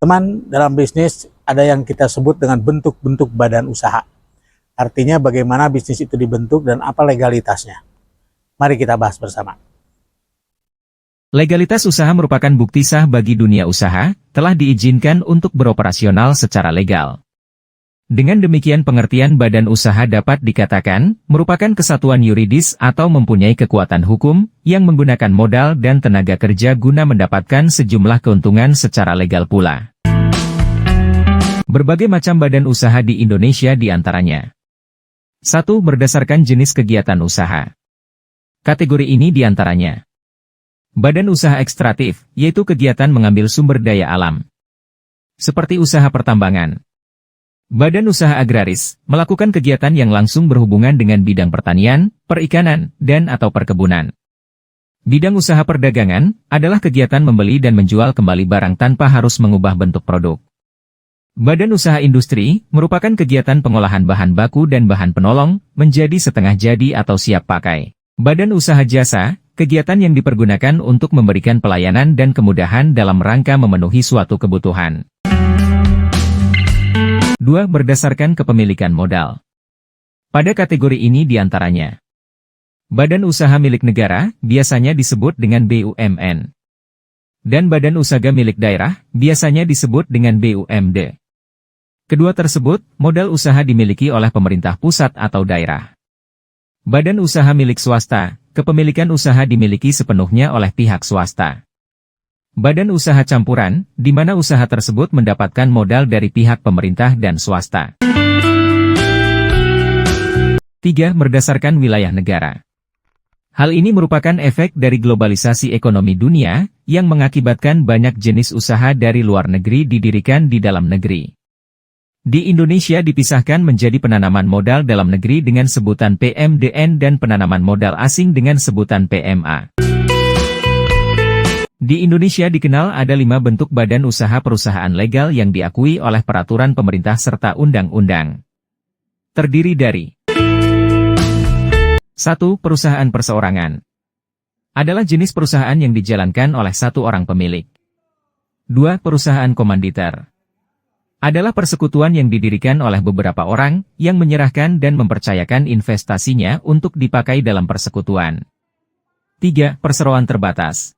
Teman-teman, dalam bisnis ada yang kita sebut dengan bentuk-bentuk badan usaha. Artinya bagaimana bisnis itu dibentuk dan apa legalitasnya. Mari kita bahas bersama. Legalitas usaha merupakan bukti sah bagi dunia usaha, telah diizinkan untuk beroperasional secara legal. Dengan demikian pengertian badan usaha dapat dikatakan, merupakan kesatuan yuridis atau mempunyai kekuatan hukum, yang menggunakan modal dan tenaga kerja guna mendapatkan sejumlah keuntungan secara legal pula. Berbagai macam badan usaha di Indonesia diantaranya. 1. Berdasarkan jenis kegiatan usaha. Kategori ini diantaranya. Badan usaha ekstraktif, yaitu kegiatan mengambil sumber daya alam. Seperti usaha pertambangan. Badan usaha agraris, melakukan kegiatan yang langsung berhubungan dengan bidang pertanian, perikanan, dan atau perkebunan. Bidang usaha perdagangan, adalah kegiatan membeli dan menjual kembali barang tanpa harus mengubah bentuk produk. Badan usaha industri, merupakan kegiatan pengolahan bahan baku dan bahan penolong, menjadi setengah jadi atau siap pakai. Badan usaha jasa, kegiatan yang dipergunakan untuk memberikan pelayanan dan kemudahan dalam rangka memenuhi suatu kebutuhan. 2. Berdasarkan kepemilikan modal. Pada kategori ini diantaranya. Badan usaha milik negara, biasanya disebut dengan BUMN. Dan badan usaha milik daerah, biasanya disebut dengan BUMD. Kedua tersebut, modal usaha dimiliki oleh pemerintah pusat atau daerah. Badan usaha milik swasta, kepemilikan usaha dimiliki sepenuhnya oleh pihak swasta. Badan usaha campuran, di mana usaha tersebut mendapatkan modal dari pihak pemerintah dan swasta. 3. Berdasarkan wilayah negara. Hal ini merupakan efek dari globalisasi ekonomi dunia, yang mengakibatkan banyak jenis usaha dari luar negeri didirikan di dalam negeri. Di Indonesia dipisahkan menjadi penanaman modal dalam negeri dengan sebutan PMDN dan penanaman modal asing dengan sebutan PMA. Di Indonesia dikenal ada 5 bentuk badan usaha perusahaan legal yang diakui oleh peraturan pemerintah serta undang-undang. Terdiri dari 1. Perusahaan perseorangan. Adalah jenis perusahaan yang dijalankan oleh satu orang pemilik. 2. Perusahaan komanditer. Adalah persekutuan yang didirikan oleh beberapa orang, yang menyerahkan dan mempercayakan investasinya untuk dipakai dalam persekutuan. 3. Perseroan terbatas.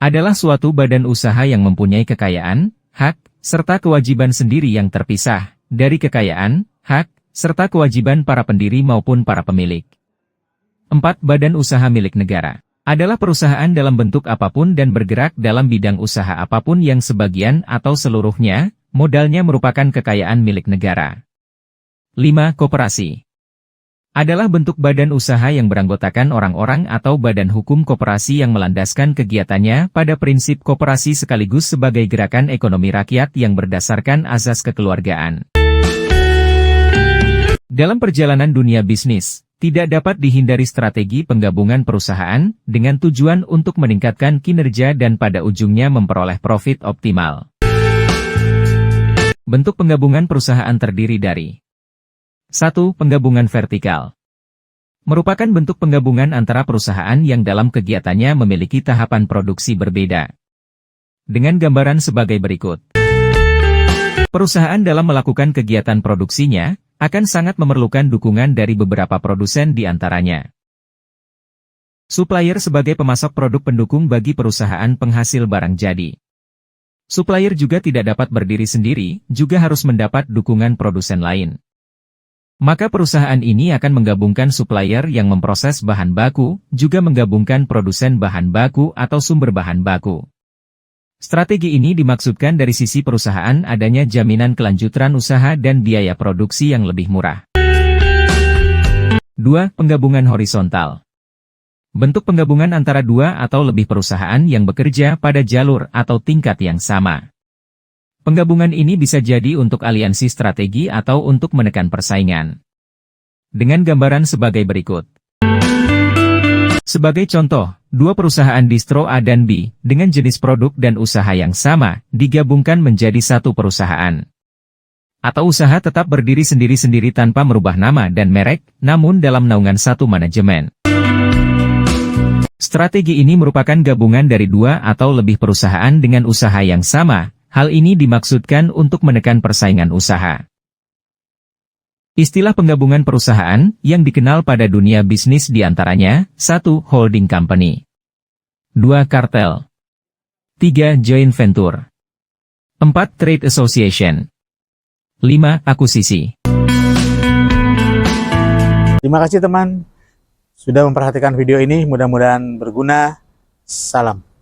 Adalah suatu badan usaha yang mempunyai kekayaan, hak, serta kewajiban sendiri yang terpisah, dari kekayaan, hak, serta kewajiban para pendiri maupun para pemilik. 4. Badan usaha milik negara. Adalah perusahaan dalam bentuk apapun dan bergerak dalam bidang usaha apapun yang sebagian atau seluruhnya, modalnya merupakan kekayaan milik negara. 5. Koperasi. Adalah bentuk badan usaha yang beranggotakan orang-orang atau badan hukum koperasi yang melandaskan kegiatannya pada prinsip koperasi sekaligus sebagai gerakan ekonomi rakyat yang berdasarkan azas kekeluargaan. Dalam perjalanan dunia bisnis, tidak dapat dihindari strategi penggabungan perusahaan dengan tujuan untuk meningkatkan kinerja dan pada ujungnya memperoleh profit optimal. Bentuk penggabungan perusahaan terdiri dari 1. Penggabungan vertikal. Merupakan bentuk penggabungan antara perusahaan yang dalam kegiatannya memiliki tahapan produksi berbeda. Dengan gambaran sebagai berikut. Perusahaan dalam melakukan kegiatan produksinya, akan sangat memerlukan dukungan dari beberapa produsen di antaranya. Supplier sebagai pemasok produk pendukung bagi perusahaan penghasil barang jadi. Supplier juga tidak dapat berdiri sendiri, juga harus mendapat dukungan produsen lain. Maka perusahaan ini akan menggabungkan supplier yang memproses bahan baku, juga menggabungkan produsen bahan baku atau sumber bahan baku. Strategi ini dimaksudkan dari sisi perusahaan adanya jaminan kelanjutan usaha dan biaya produksi yang lebih murah. 2. Penggabungan horizontal. Bentuk penggabungan antara 2 atau lebih perusahaan yang bekerja pada jalur atau tingkat yang sama. Penggabungan ini bisa jadi untuk aliansi strategi atau untuk menekan persaingan. Dengan gambaran sebagai berikut. Sebagai contoh, 2 perusahaan distro A dan B, dengan jenis produk dan usaha yang sama, digabungkan menjadi satu perusahaan. Atau usaha tetap berdiri sendiri-sendiri tanpa merubah nama dan merek, namun dalam naungan satu manajemen. Strategi ini merupakan gabungan dari 2 atau lebih perusahaan dengan usaha yang sama, Hal ini dimaksudkan untuk menekan persaingan usaha. Istilah penggabungan perusahaan yang dikenal pada dunia bisnis diantaranya, 1. Holding company, 2. Kartel, 3. Joint venture, 4. Trade association, 5. Akuisisi. Terima kasih teman sudah memperhatikan video ini, mudah-mudahan berguna. Salam.